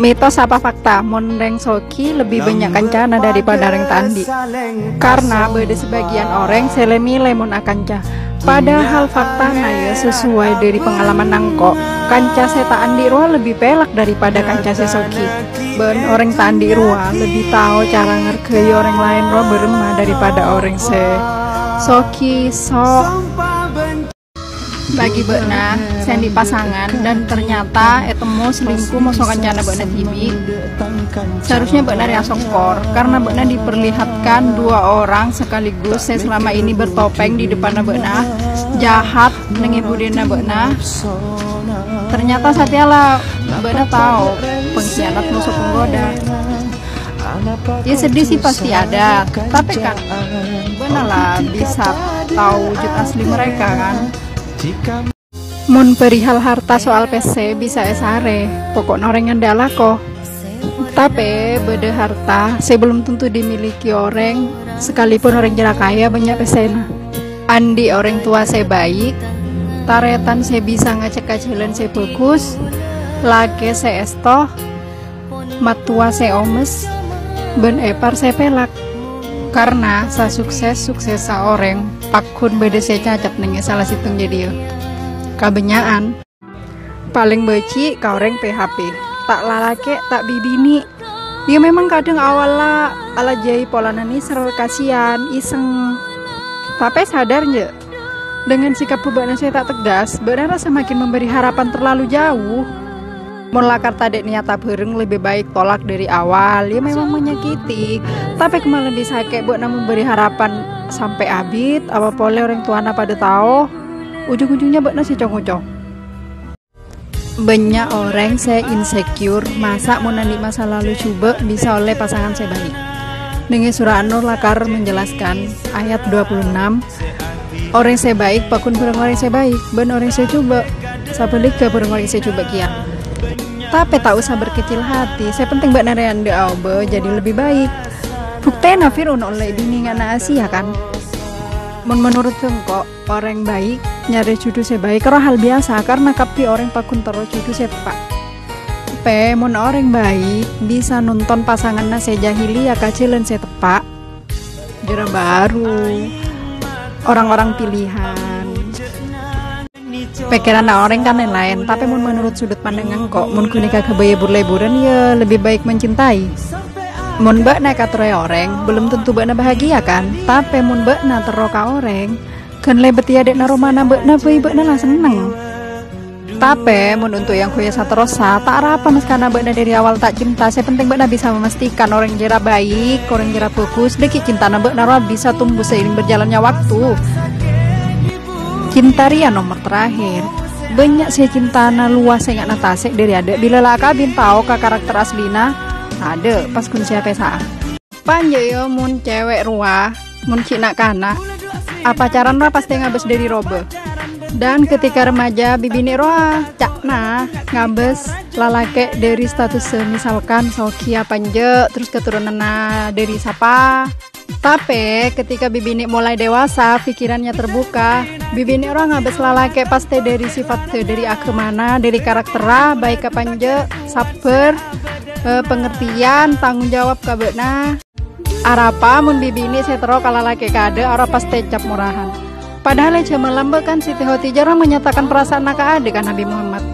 Mitos apa fakta? Mon reng Soki lebih banyak kancana daripada reng tandi. Karena beda sebagian orang selemi lemon akanca. Padahal fakta ya sesuai dari pengalaman nangko. Kanca seta andi ruah lebih pelak daripada kanca sesoki. Ben orang tandi ruah lebih tahu cara ngergei orang lain ruah beremah daripada orang soki bagi bekna sendi pasangan dan ternyata etemu selingkuh masuk kancana bekna TV. Seharusnya bekna ria songkor karena bekna diperlihatkan dua orang sekaligus selama ini bertopeng di depan bekna jahat nengibudina bekna. Ternyata satialah bekna tahu pengkhianat musuh penggoda. Ya sedih sih pasti ada, tapi kan bekna lah bisa tahu wujud asli mereka kan. Mun perihal harta soal PC bisa esare, pokoknya orang yang dalah kok. Tapi beda harta, saya belum tentu dimiliki orang, sekalipun orang jera kaya banyak pesena. Andi orang tua saya baik, taretan saya bisa ngacak-kacilan saya bagus, laki saya estoh, matua saya omes, ben epar saya pelak. Karena sa sukses sa orang pakun beda saya cacat nengi salah situng jadi kabenyaan paling beci ka orang PHP tak lalake tak bibini ya memang kadang awalnya ala jai polanani seru kasihan iseng tapi sadar nje dengan sikap beban saya tak tegas benar semakin memberi harapan terlalu jauh. Mun lakar tadek niata bareng lebih baik tolak dari awal, ya memang menyakiti. Tapi kemarin bisa kayak buat memberi harapan sampai abid, apa boleh orang tuana pada tahu, ujung-ujungnya buat nasi cong-cong. Banyak orang saya insecure, masa mau nanti masa lalu coba bisa oleh pasangan saya baik. Dengan surah An-Nur lakar menjelaskan ayat 26, orang saya baik, pakun barang orang saya baik, ben orang saya coba, sabalik ke barang orang saya coba kia. Tapi tak usah berkecil hati, saya penting mbak narean aube jadi lebih baik. Buktinya Firun oleh bini ngana Asia kan. Menurut kok orang baik nyari jodoh saya baik karena hal biasa karena kapi orang pakun terus jodoh saya pak. Tapi mun orang baik bisa nonton pasangan nasi jahiliyah kacilan saya tepak. Jera baru orang-orang pilihan. Pikiran orang kan lain, tapi menurut sudut pandangan kok mun kunika kebaya liburan ya lebih baik mencintai. Mun mbak naik katroy orang belum tentu mbak na bahagia kan, tapi mun mbak na teroka orang kan lebet ya dek naromana mbak na mbak na lah seneng. Tapi mun untuk yang kuya saterosa tak apa mas karena mbak na dari awal tak cinta, saya penting mbak na bisa memastikan orang jera baik, orang jera fokus, deki cinta na mbak na bisa tumbuh seiring berjalannya waktu. Cinta ria nomor terakhir banyak saya cinta na luas saya nggak natasek dari ada bila laka bin tahu ke karakter aslina ada pas kun siapa sa panje yo mun cewek ruah mun cina kana apa caran ruah pasti ngabes dari robe dan ketika remaja bibini ruah cakna ngabes lalake dari status misalkan soki panje terus keturunan dari siapa. Tapi ketika bibini mulai dewasa, pikirannya terbuka, bibini orang ngabes lalake pasti dari sifat dari akemana, dari karakter baik kapanje, sabar, pengertian, tanggung jawab kabena. Arapa mun bibini saya terok lalake kade, arah pasti cap murahan. Padahal cuma lambakan Siti Hoti jarang menyatakan perasaan naka ade kan Nabi Muhammad.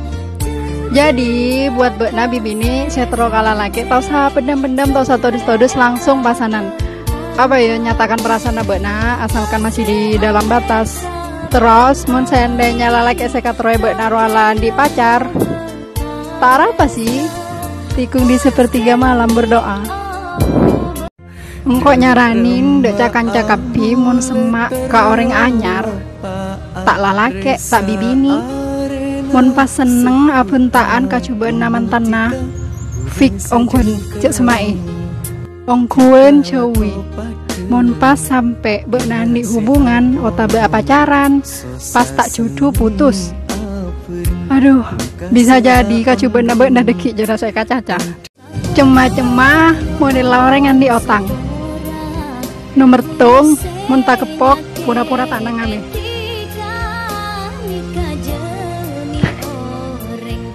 Jadi buat bekna bibini saya terok lalake, tau sah pendam-pendam, tau sah todus-todus langsung pasanan. Apa ya nyatakan perasaan bekna asalkan masih di dalam batas. Terus mun seandainya lalaki saya katroy bekna rualan di pacar tak apa sih tikung di sepertiga malam berdoa engkau nyaranin dek cakan-cakapi mun semak ke orang anyar tak lalaki tak bibini mun pas seneng apuntaan kacubaan naman tanah fik ongkun cek semai ongkuen cewi mon pas sampai benani hubungan otak pacaran pas tak jodoh putus aduh bisa jadi kacubana bena deki jera saya kacaca cema-cema model orang yang di otang nomor tung muntah kepok pura-pura tak nangane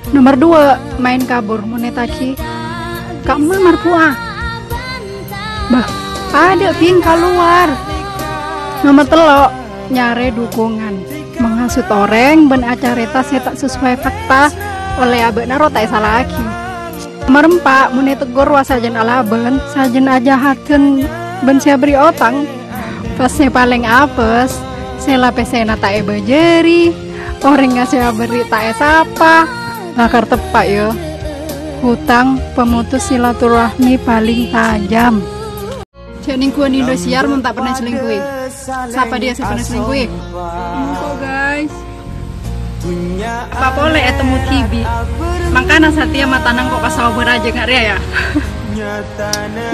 nomor 2 main kabur monetaki kamu marpuah. Bah, ada ping keluar. Nomor telok, nyare dukungan. Menghasut orang ben acarita saya tak sesuai fakta oleh abena ro tak salah lagi. Nomor 4, mun tegur wasajen alaben, sajen aja hakeun ben saya beri otang. Pas saya paling apes, saya lapes saya tak bejeri, orang ngasih beri tak sapa, lakar tepak yo. Hutang pemutus silaturahmi paling tajam. Selingkuhan Indosiar mun tak pernah selingkuhi. Siapa dia saya pernah selingkuhi? Kok guys? Apa boleh temu TV? Makanya Satya matanang kok kasau beraja nggak ria ya?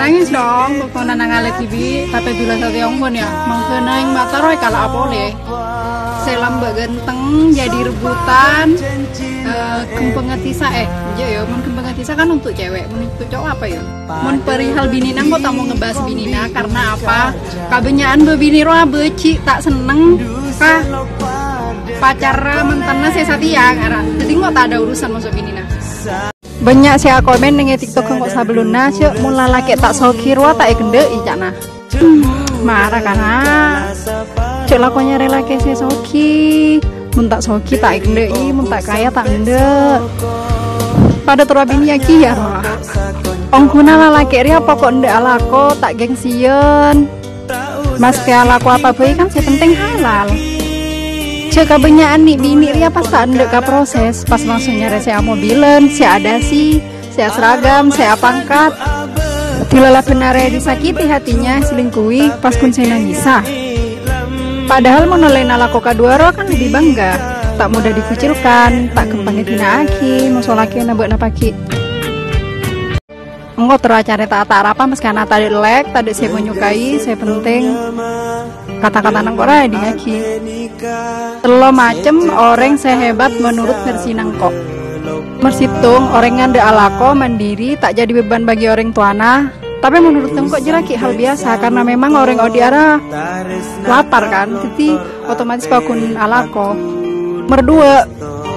Nangis dong, waktu nanang ale TV, tapi bila Satya ongkon ya, mangkena yang mata roy kalau apa boleh. Selam genteng jadi rebutan, kempengatisa ya, mun kempengatisa kan untuk cewek, mun untuk cowok apa ya? Mun perihal binina kok tak mau ngebahas binina karena apa? Kabenyaan bebini roa beci tak seneng kah? Pacar mantannya saya Satya karena jadi nggak tak ada urusan masuk binina. Banyak saya komen dengan TikTok kok sabeluna sih mula laki tak sokirwa tak ikende ijana. Marah karena cek lakonya rela ke saya soki, mun tak soki tak ikende mun tak kaya tak ende. Pada turabini aki ya roh. Ongkuna lalaki ria pokok ende alako tak gengsian. Mas ke alako apa baik kan saya penting halal. Cek kebenyaan nih bini ria pas tak ndek ka proses pas langsung nyari saya mobilen, saya ada sih, saya seragam, saya pangkat. Dilala benar disakiti hatinya selingkuhi pas pun saya nangisa. Padahal menoleh nalako kadua roh kan lebih bangga, tak mudah dikucilkan, tak kempangin aki, musuh laki nabek napaki. Enggak teracara tak apa mas karena tadi lek, tadi saya menyukai, saya penting. Kata-kata nang korai diaki. Telo macem orang sehebat menurut versi nangkok. Mersitung orang ngande alako mandiri tak jadi beban bagi orang tuana. Tapi menurut nangkok jeraki hal biasa karena memang orang odiara lapar kan, jadi otomatis pakun alako. Merdua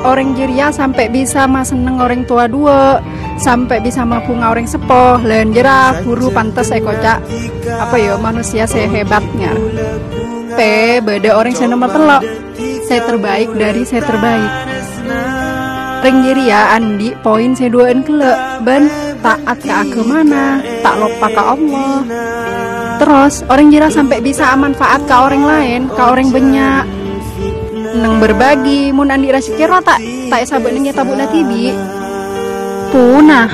orang jeria sampai bisa mas seneng orang tua dua, sampai bisa mapunga orang sepoh, lain jerah buru pantas kocak. Apa ya manusia sehebatnya. Beda orang saya nomor telok. Saya terbaik dari saya terbaik. Ring jiri ya Andi poin saya duain kelek ben taat ke agama tak lupa ke Allah. Terus orang jira sampai bisa manfaat ke orang lain, ke orang banyak. Neng berbagi mun Andi rasa kira tak sabuk neng tabuna tibi. Punah.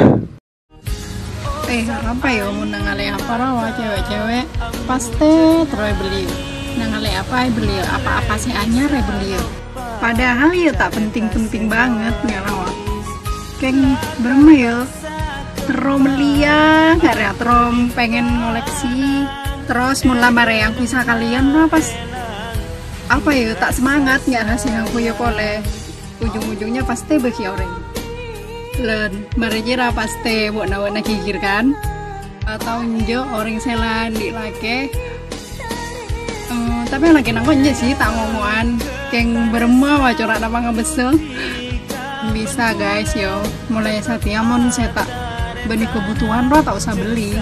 Apa ya mun nangale apa rawa cewek-cewek pasti terus beli. Nangale apa beli apa-apa sih anyar beli. Padahal ya tak penting-penting banget ngerawa. Keng bermil terom belia nggak terom pengen ngoleksi terus mulai mare yang bisa kalian pas apa ya tak semangat nggak ngasih aku ya kole ujung-ujungnya pasti bagi orang len mare jera pasti buat nawana kikir kan atau njo orang selan di lake. Tapi lagi nangkon sih tak ngomongan keng berma wacorak apa ngebesel bisa guys yo mulai Satya mon saya tak beli kebutuhan roh tak usah beli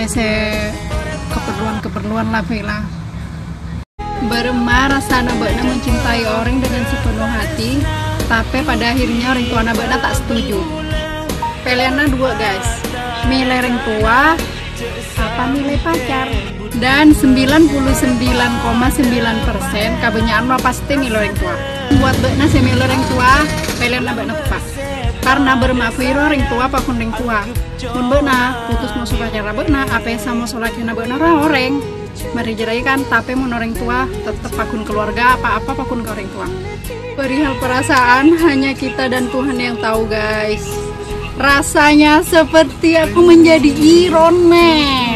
saya keperluan lah Vela berma rasa nabakna mencintai orang dengan sepenuh hati tapi pada akhirnya orang tua nabakna tak setuju. Pilihannya dua guys, milih orang tua apa milih pacar. Dan 99,9% kebanyakan mah pasti milih orang tua. Buat bekna saya milih orang tua, pilihan bekna tepat. Karena bermakfiro orang tua apa orang tua. Mun bekna putus mau suka cara bekna, apa yang sama solakina bekna orang. Mari jerai kan, tapi mun orang tua tetap pakun keluarga apa-apa pakun ke orang tua. Perihal perasaan hanya kita dan Tuhan yang tahu guys. Rasanya seperti aku menjadi Iron Man.